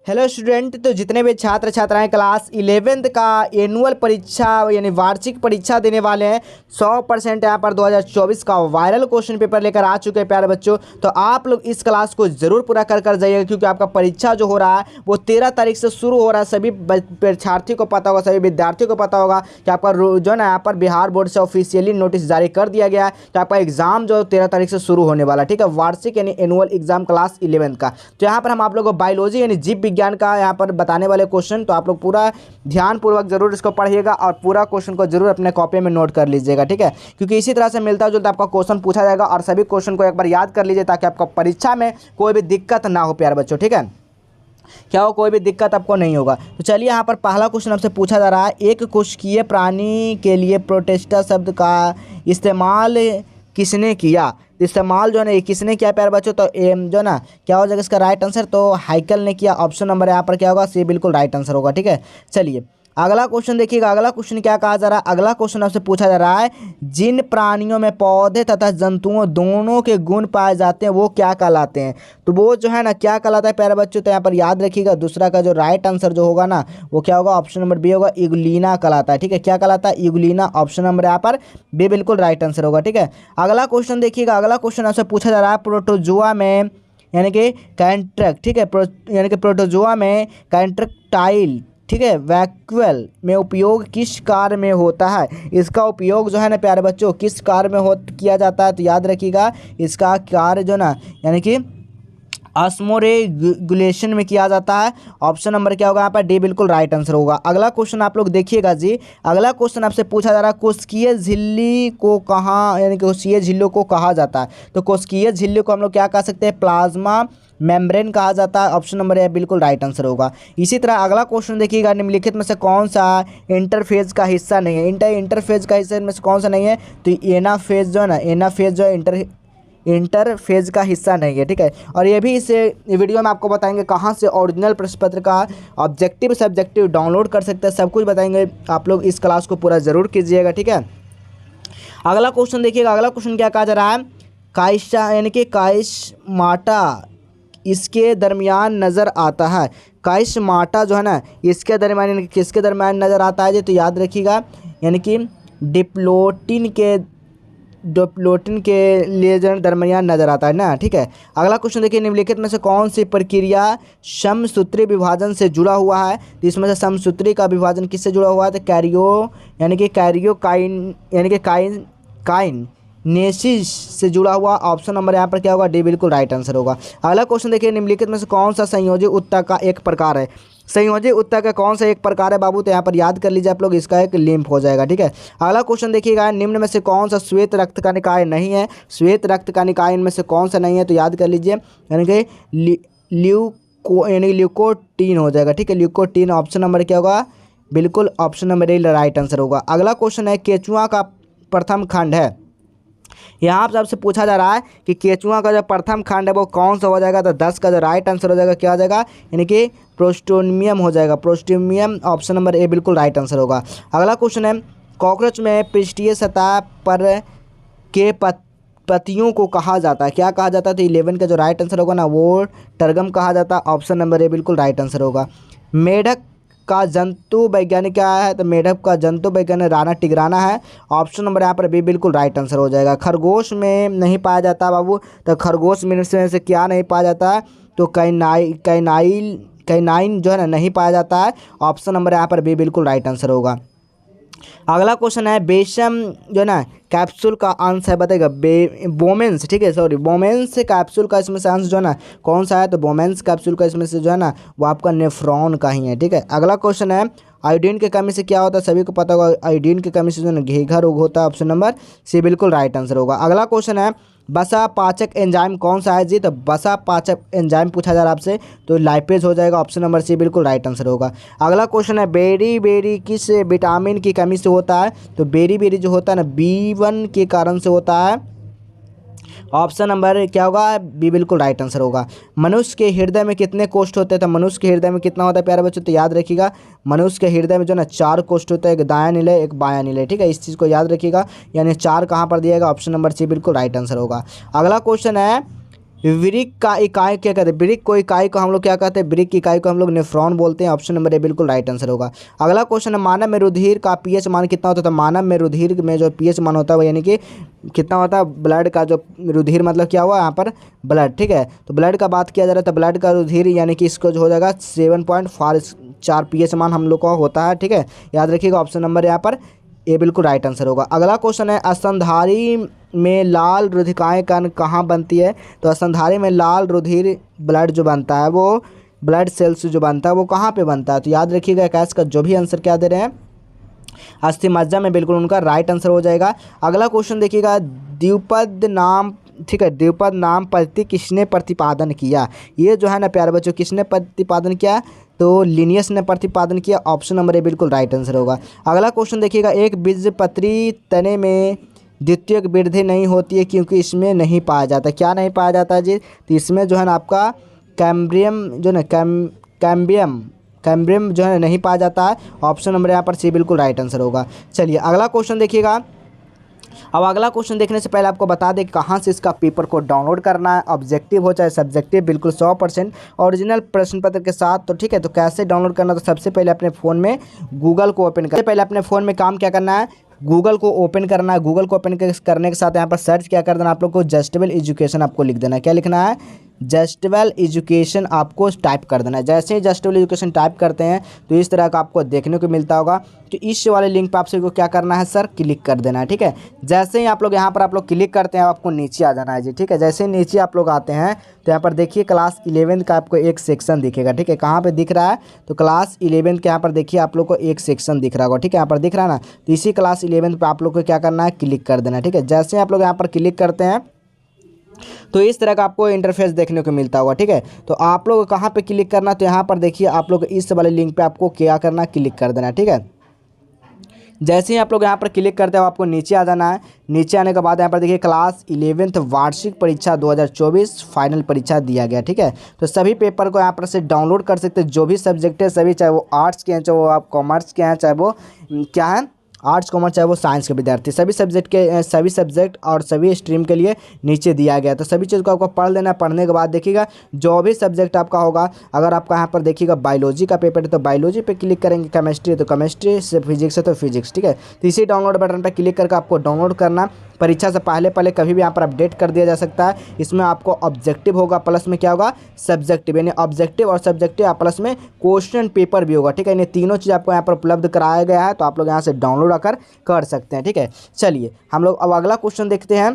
Hello student. तो जितने भी छात्र छात्राएं क्लास 11th का एनुअल परीक्षा यानी वार्षिक परीक्षा देने वाले हैं 100% यहाँ पर 2024 का वायरल क्वेश्चन पेपर लेकर आ चुके हैं प्यारे बच्चों। तो आप लोग इस क्लास को ज़रूर पूरा कर जाइएगा, क्योंकि आपका परीक्षा जो हो रहा है वो 13 तारीख से शुरू हो रहा है। सभी परीक्षार्थी को पता होगा, सभी विद्यार्थियों को पता होगा कि आपका जो है ना यहाँ पर बिहार बोर्ड से ऑफिशियली नोटिस जारी कर दिया गया है कि आपका एग्जाम जो 13 तारीख से शुरू होने वाला है। ठीक है, वार्षिक यानी एनुअल एग्जाम क्लास 11th का। तो यहाँ पर हम आप लोगों को बायोलॉजी यानी जीव विज्ञान का यहाँ पर बताने वाले क्वेश्चन, तो आप लोग पूरा ध्यानपूर्वक जरूर इसको पढ़िएगा और पूरा क्वेश्चन को जरूर अपने कॉपी में नोट कर लीजिएगा। ठीक है, क्योंकि इसी तरह से मिलता जुलता आपका क्वेश्चन पूछा जाएगा और सभी क्वेश्चन को एक बार याद कर लीजिए ताकि आपका परीक्षा में कोई भी दिक्कत ना हो प्यारे बच्चों। ठीक है, क्या हो, कोई भी दिक्कत आपको नहीं होगा। तो चलिए यहाँ पर पहला क्वेश्चन आपसे पूछा जा रहा है, एक कोशिकीय प्राणी के लिए प्रोटिस्टा शब्द का इस्तेमाल किसने किया। इस्तेमाल जो है ना ये किसने किया प्यारे बच्चों, तो जो है ना क्या हो जाएगा इसका राइट आंसर, तो हाइकल ने किया। ऑप्शन नंबर यहाँ पर क्या होगा, सी बिल्कुल राइट आंसर होगा। ठीक है, चलिए अगला क्वेश्चन देखिएगा। अगला क्वेश्चन क्या कहा जा रहा है, अगला क्वेश्चन आपसे पूछा जा रहा है, जिन प्राणियों में पौधे तथा जंतुओं दोनों के गुण पाए जाते हैं वो क्या कहलाते हैं। तो वो जो है ना क्या कहलाता है प्यारे बच्चों, तो यहाँ पर याद रखिएगा दूसरा का जो राइट आंसर जो होगा ना वो क्या होगा, ऑप्शन नंबर बी होगा, इगुलिना कहलाता है। ठीक है, क्या कहलाता है, इगुलिना। ऑप्शन नंबर यहाँ पर बी बिल्कुल राइट आंसर होगा। ठीक है, अगला क्वेश्चन देखिएगा। अगला क्वेश्चन आपसे पूछा जा रहा है, प्रोटोजोआ में यानी कि कैंट्रैक्ट, ठीक है, यानी कि प्रोटोजोआ में कैंट्रैक्टाइल, ठीक है, वैक्यूल में उपयोग किस कार्य में होता है। इसका उपयोग जो है ना प्यारे बच्चों किस कार्य में किया जाता है, तो याद रखिएगा इसका कार्य जो ना यानी कि ऑस्मोरेगुलेशन में किया जाता है। ऑप्शन नंबर क्या होगा यहाँ पर, डी बिल्कुल राइट आंसर होगा। अगला क्वेश्चन आप लोग देखिएगा जी। अगला क्वेश्चन आपसे पूछा जा रहा है, कोशिकीय झिल्ली को कहाँ यानी कि कोशिकीय झिल्लियों को कहा जाता है। तो कोशिकीय झिल्ली को हम लोग क्या कह सकते हैं, प्लाज्मा मेम्ब्रेन कहा जाता है। ऑप्शन नंबर ए बिल्कुल राइट आंसर होगा। इसी तरह अगला क्वेश्चन देखिएगा, निम्नलिखित में से कौन सा इंटरफेज का हिस्सा नहीं है। इंटरफेज का हिस्सा में से कौन सा नहीं है, तो एनाफेज जो है ना, एनाफेज जो है इंटरफेज का हिस्सा नहीं है। ठीक है, और ये भी इस वीडियो में आपको बताएंगे कहाँ से ओरिजिनल प्रश्न पत्र का ऑब्जेक्टिव सब्जेक्टिव डाउनलोड कर सकते हैं, सब कुछ बताएंगे। आप लोग इस क्लास को पूरा ज़रूर कीजिएगा। ठीक है, अगला क्वेश्चन देखिएगा। अगला क्वेश्चन क्या कहा जा रहा है, काइशा यानी कि काइशमाटा इसके दरमियान नज़र आता है। काइशमाटा जो है ना इसके दरमियान यानी कि किसके दरमियान नज़र आता है जी, तो याद रखिएगा यानी कि डिप्लोटिन के लिए जो दरमियान नजर आता है ना। ठीक है, अगला क्वेश्चन देखिए, निम्नलिखित में से कौन सी प्रक्रिया समसूत्री विभाजन से जुड़ा हुआ है। तो इसमें से समसूत्री का विभाजन किससे जुड़ा हुआ है, तो कैरियोकाइन यानी कि काइनेसिस से जुड़ा हुआ। ऑप्शन नंबर यहाँ पर क्या होगा, डी बिल्कुल राइट आंसर होगा। अगला क्वेश्चन देखिए, निम्नलिखित में से कौन सा संयोजी ऊतक का एक प्रकार है। संयोजी ऊतक का कौन सा एक प्रकार है बाबू, तो यहाँ पर याद कर लीजिए आप लोग, इसका एक लिम्फ हो जाएगा। ठीक है, अगला क्वेश्चन देखिएगा, निम्न में से कौन सा श्वेत रक्त का निकाय नहीं है। श्वेत रक्त का निकाय इनमें से कौन सा नहीं है, तो याद कर लीजिए यानी कि ल्यूकोटीन हो जाएगा। ठीक है, ल्यूकोटीन। ऑप्शन नंबर क्या होगा, बिल्कुल option number A right answer होगा। अगला क्वेश्चन है, केचुआ का प्रथम खंड है। यहाँ पर आपसे पूछा जा रहा है कि केचुआ का जो प्रथम खंड है वो कौन सा हो जाएगा, तो 10 का जो राइट आंसर हो जाएगा क्या हो जाएगा, यानी कि प्रोस्टोमियम हो जाएगा। प्रोस्टोमियम ऑप्शन नंबर ए बिल्कुल राइट आंसर होगा। अगला क्वेश्चन है, कॉकरोच में पृष्ठीय सतह पर के पत्तियों को कहा जाता है, क्या कहा जाता है, तो 11 का जो राइट आंसर होगा ना वो टर्गम कहा जाता है। ऑप्शन नंबर ए बिल्कुल राइट आंसर होगा। मेढक का जंतु वैज्ञानिक क्या है, तो मेढक का जंतु वैज्ञानिक राणा टिग्राना है। ऑप्शन नंबर यहाँ पर बी बिल्कुल राइट आंसर हो जाएगा। खरगोश में नहीं पाया जाता बाबू, तो खरगोश में से क्या नहीं पाया जाता है, तो कैनाइन जो है ना नहीं पाया जाता है। ऑप्शन नंबर यहाँ पर बी बिल्कुल राइट आंसर होगा। अगला क्वेश्चन है, बेशम जो है ना कैप्सूल का अंश है, बताएगा बोमेंस। ठीक है, सॉरी बोमेंस कैप्सूल का इसमें से अंश जो है ना कौन सा है, तो बोमेंस कैप्सूल का इसमें से जो है ना वो आपका नेफ्रॉन का ही है। ठीक है, अगला क्वेश्चन है, आयोडीन की कमी से क्या होता है, सभी को पता होगा आयोडीन की कमी से जो है ना घेघा रोग होता है। ऑप्शन नंबर सी बिल्कुल राइट आंसर होगा। अगला क्वेश्चन है, बसा पाचक एंजाइम कौन सा है जी, तो बसा पाचक एंजाइम पूछा जा रहा है आपसे, तो लाइपेज हो जाएगा। ऑप्शन नंबर सी बिल्कुल राइट आंसर होगा। अगला क्वेश्चन है, बेरी किस विटामिन की कमी से होता है, तो बेरी जो होता है ना B1 के कारण से होता है। ऑप्शन नंबर क्या होगा, बी बिल्कुल राइट आंसर होगा। मनुष्य के हृदय में कितने कोष्ठ होते हैं, तो मनुष्य के हृदय में कितना होता है प्यारे बच्चों, तो याद रखिएगा मनुष्य के हृदय में जो ना 4 कोष्ठ होता है, एक दायां निलय एक बायां निलय। ठीक है, इस चीज़ को याद रखिएगा, यानी 4 कहाँ पर दिएगा, ऑप्शन नंबर सी बिल्कुल राइट आंसर होगा। अगला क्वेश्चन है, वृक्क का इकाई क्या कहते हैं, वृक्क को इकाई को हम लोग क्या कहते हैं, वृक्क की इकाई को हम लोग नेफ्रॉन बोलते हैं। ऑप्शन नंबर ए बिल्कुल राइट आंसर होगा। अगला क्वेश्चन है, मानव में रुधिर का पीएच मान कितना होता है। तो मानव में रुधिर में जो पीएच मान होता है वो यानी कि कितना होता है, ब्लड का जो रुधिर मतलब क्या हुआ यहाँ पर ब्लड, ठीक है। तो ब्लड का बात किया जा रहा है तो ब्लड का रुधिर यानी कि इसको जो हो जाएगा 7.4 पीएच मान हम लोग का होता है, ठीक है। याद रखिएगा ऑप्शन नंबर यहाँ पर ए बिल्कुल राइट आंसर होगा। अगला क्वेश्चन है, स्तनधारी में लाल रुधिकाएँ कण कहाँ बनती है। तो स्तनधारी में लाल रुधिर ब्लड जो बनता है वो ब्लड सेल्स जो बनता है वो कहाँ पे बनता है। तो याद रखिएगा कैश का जो भी आंसर क्या दे रहे हैं, अस्थिमज्जा में बिल्कुल उनका राइट आंसर हो जाएगा। अगला क्वेश्चन देखिएगा, द्विपद नाम, ठीक है, द्विपद नाम पद्धति किसने प्रतिपादन किया। ये जो है ना प्यारे बच्चों किसने प्रतिपादन किया, तो लिनियस ने प्रतिपादन किया। ऑप्शन नंबर ए बिल्कुल राइट आंसर होगा। अगला क्वेश्चन देखिएगा, एक बीजपत्री तने में द्वितीयक वृद्धि नहीं होती है क्योंकि इसमें नहीं पाया जाता। क्या नहीं पाया जाता जी, तो इसमें जो है ना आपका कैम्ब्रियम जो ना कैम्ब्रियम जो है नहीं पाया जाता है। ऑप्शन नंबर यहाँ पर सी बिल्कुल राइट आंसर होगा। चलिए अगला क्वेश्चन देखिएगा। अब अगला क्वेश्चन देखने से पहले आपको बता दें कहाँ से इसका पेपर को डाउनलोड करना है। ऑब्जेक्टिव हो चाहे सब्जेक्टिव, बिल्कुल 100% ओरिजिनल प्रश्न पत्र के साथ। तो ठीक है, तो कैसे डाउनलोड करना, तो सबसे पहले अपने फ़ोन में गूगल को ओपन करना। पहले अपने फ़ोन में काम क्या करना है, गूगल को ओपन करना है। गूगल को ओपन करने के साथ यहाँ पर सर्च क्या कर देना, आप लोग को जस्टेबल एजुकेशन आपको लिख देना है। क्या लिखना है, जस्टेबल एजुकेशन आपको टाइप कर देना है। जैसे ही जस्टेबल एजुकेशन टाइप करते हैं तो इस तरह का आपको देखने को मिलता होगा। तो इस वाले लिंक पर आपसे को क्या करना है सर, क्लिक कर देना है, ठीक है। जैसे ही आप लोग यहाँ पर आप लोग क्लिक करते हैं आपको नीचे आ जाना है जी, ठीक है। जैसे ही नीचे आप लोग आते हैं तो यहाँ पर देखिए क्लास 11 का आपको एक सेक्शन दिखेगा, ठीक है। कहाँ पर दिख रहा है, तो क्लास 11 के यहाँ पर देखिए आप लोग को एक सेक्शन दिख रहा होगा, ठीक है। यहाँ पर दिख रहा है ना, तो इसी क्लास 11 पर आप लोग को क्या करना है, क्लिक कर देना है, ठीक है। जैसे ही आप लोग यहाँ पर क्लिक करते हैं तो इस तरह का आपको इंटरफेस देखने को मिलता होगा, ठीक है। तो आप लोग कहाँ पे क्लिक करना, तो यहाँ पर देखिए आप लोग इस वाले लिंक पे आपको क्या करना, क्लिक कर देना, ठीक है। जैसे ही आप लोग यहाँ पर क्लिक करते हो आपको नीचे आ जाना है। नीचे आने के बाद यहाँ पर देखिए क्लास 11th वार्षिक परीक्षा 2024 फाइनल परीक्षा दिया गया, ठीक है। तो सभी पेपर को यहाँ पर से डाउनलोड कर सकते हैं। जो भी सब्जेक्ट है सभी, चाहे वो आर्ट्स के हैं, चाहे वो आप कॉमर्स के हैं, चाहे वो क्या है आर्ट्स कॉमर्स, चाहे वो साइंस के विद्यार्थी, सभी सब्जेक्ट और सभी स्ट्रीम के लिए नीचे दिया गया। तो सभी चीज़ को आपको पढ़ लेना है। पढ़ने के बाद देखिएगा जो भी सब्जेक्ट आपका होगा, अगर आपका यहाँ पर देखिएगा बायोलॉजी का पेपर है तो बायोलॉजी पे क्लिक करेंगे, केमिस्ट्री है तो केमिस्ट्री, से फिजिक्स है तो फिजिक्स, ठीक है। तो इसी डाउनलोड बटन पर क्लिक करके आपको डाउनलोड करना। परीक्षा से पहले कभी भी यहाँ पर अपडेट कर दिया जा सकता है। इसमें आपको ऑब्जेक्टिव होगा, प्लस में क्या होगा, सब्जेक्टिव, यानी ऑब्जेक्टिव और सब्जेक्टिव प्लस में क्वेश्चन पेपर भी होगा, ठीक है। यानी तीनों चीज़ आपको यहाँ पर उपलब्ध कराया गया है। तो आप लोग यहाँ से डाउनलोड आकर कर सकते हैं, ठीक है। चलिए हम लोग अब अगला क्वेश्चन देखते हैं।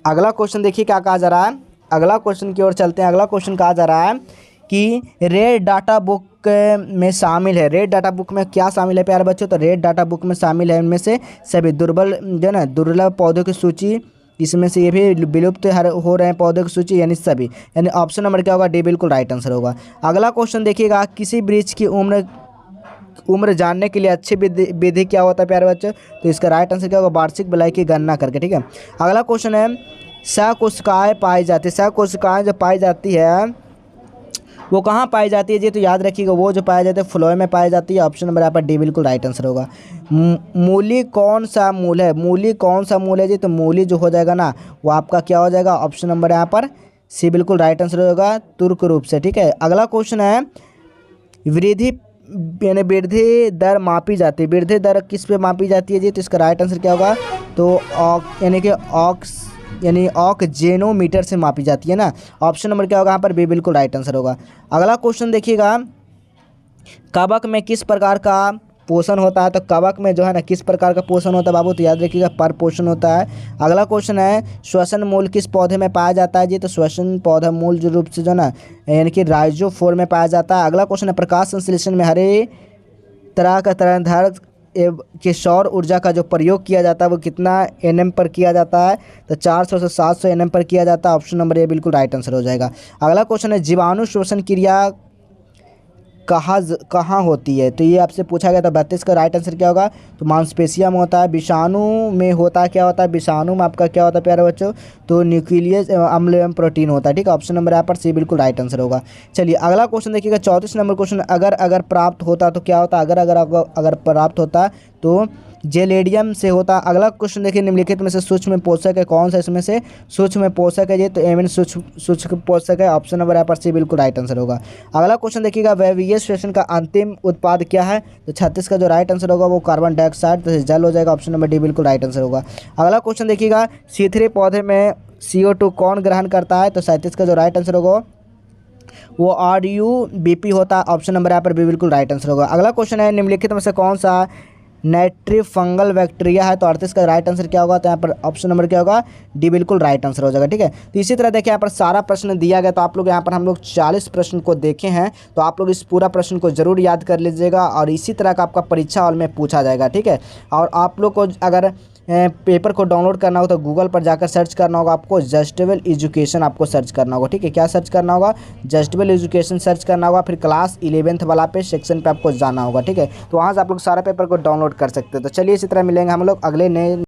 अगला क्वेश्चन देखिए क्या कहा जा रहा है। अगला क्वेश्चन की ओर चलते हैं। अगला क्वेश्चन कहा जा रहा है कि रेड डाटा बुक में शामिल है। रेड डाटा बुक में क्या शामिल है प्यारे बच्चों, तो रेड डाटा बुक में शामिल है इनमें से सभी जो ना दुर्लभ पौधों की सूची, इसमें से ये भी विलुप्त हो रहे हैं पौधों की सूची, यानी सभी, यानी ऑप्शन नंबर क्या होगा, डी बिल्कुल राइट आंसर होगा। अगला क्वेश्चन देखिएगा, किसी वृक्ष की उम्र जानने के लिए अच्छी विधि क्या होता है प्यारे बच्चों, तो इसका राइट आंसर क्या होगा, वार्षिक भलाई की गणना करके, ठीक है। अगला क्वेश्चन है, सहकोशिकाएँ पाई जाती है। सहकोशिकाएँ जो पाई जाती है वो कहाँ पाई जाती है जी, तो याद रखिएगा वो जो पाया जाता है फ्लोएम में पाई जाती है। ऑप्शन नंबर यहाँ पर डी बिल्कुल राइट आंसर होगा। मूली कौन सा मूल है, मूली कौन सा मूल है जी, तो मूली जो हो जाएगा ना वो आपका क्या हो जाएगा, ऑप्शन नंबर यहाँ पर सी बिल्कुल राइट आंसर होगा, तुर्क रूप से, ठीक है। अगला क्वेश्चन है, वृद्धि यानी वृद्धि दर मापी जाती है। वृद्धि दर किस पे मापी जाती है जी, तो इसका राइट आंसर क्या होगा, तो यानी कि ऑक्जेनोमीटर से मापी जाती है ना। ऑप्शन नंबर क्या होगा यहाँ पर बी बिल्कुल राइट आंसर होगा। अगला क्वेश्चन देखिएगा, कवक में किस प्रकार का पोषण होता है, तो कवक में जो है ना किस प्रकार का पोषण होता है बाबू, तो याद रखिएगा पर पोषण होता है। अगला क्वेश्चन है, श्वसन मूल किस पौधे में पाया जाता है जी, तो श्वसन पौधा मूल जो रूप से जो ना यानी कि राइजोफोर में पाया जाता है। अगला क्वेश्चन है, प्रकाश संश्लेषण में हरे तरह का तरंगधार के सौर ऊर्जा का जो प्रयोग किया जाता है वो कितना एनएम पर किया जाता है, तो 400 से 700 एनएम पर किया जाता है। ऑप्शन नंबर ए बिल्कुल राइट आंसर हो जाएगा। अगला क्वेश्चन है, जीवाणु श्वसन क्रिया कहाँ होती है, तो ये आपसे पूछा गया था। 32 का राइट आंसर क्या होगा, तो मांसपेशिया में होता है। विषाणु में होता क्या होता है, विषाणु में आपका क्या होता है प्यारे बच्चों, तो न्यूक्लियस अम्ल एवं प्रोटीन होता है, ठीक है। ऑप्शन नंबर यहाँ पर सी बिल्कुल राइट आंसर होगा। चलिए अगला क्वेश्चन देखिएगा, 34 नंबर क्वेश्चन, अगर प्राप्त होता तो क्या होता, अगर प्राप्त होता तो जेलेडियम से होता है। अगला क्वेश्चन देखिए, निम्नलिखित में से सूक्ष्म पोषक है कौन सा, इसमें से सूक्ष्म पोषक है ये, तो एमिन सूक्ष्म पोषक है, ऑप्शन नंबर यहाँ पर सी बिल्कुल राइट आंसर होगा। अगला क्वेश्चन देखिएगा, वेवीएस स्टेशन का अंतिम उत्पाद क्या है, तो 36 का जो राइट आंसर होगा वो कार्बन डाइऑक्साइड, तो जल हो जाएगा, ऑप्शन नंबर डी बिल्कुल राइट आंसर होगा। अगला क्वेश्चन देखिएगा, C3 पौधे में CO2 कौन ग्रहण करता है, तो 37 का जो राइट आंसर होगा वो RUBP होता है, ऑप्शन नंबर यहाँ पर बी बिल्कुल राइट आंसर होगा। अगला क्वेश्चन है, निम्नलिखित में से कौन सा नाइट्री फंगल बैक्टीरिया है, तो 38 का राइट आंसर क्या होगा, तो यहाँ पर ऑप्शन नंबर क्या होगा, डी बिल्कुल राइट आंसर हो जाएगा। ठीक है, तो इसी तरह देखिए यहाँ पर सारा प्रश्न दिया गया, तो आप लोग यहाँ पर हम लोग 40 प्रश्न को देखे हैं, तो आप लोग इस पूरा प्रश्न को जरूर याद कर लीजिएगा और इसी तरह का आपका परीक्षा हॉल में पूछा जाएगा। ठीक है, और आप लोग को अगर पेपर को डाउनलोड करना हो तो गूगल पर जाकर सर्च करना होगा, आपको जस्टेबल एजुकेशन आपको सर्च करना होगा। ठीक है, क्या सर्च करना होगा, जस्टेबल एजुकेशन सर्च करना होगा, फिर क्लास 11th वाला पे सेक्शन पे आपको जाना होगा। ठीक है, तो वहाँ से आप लोग सारा पेपर को डाउनलोड कर सकते हैं। तो चलिए इसी तरह मिलेंगे हम लोग अगले नए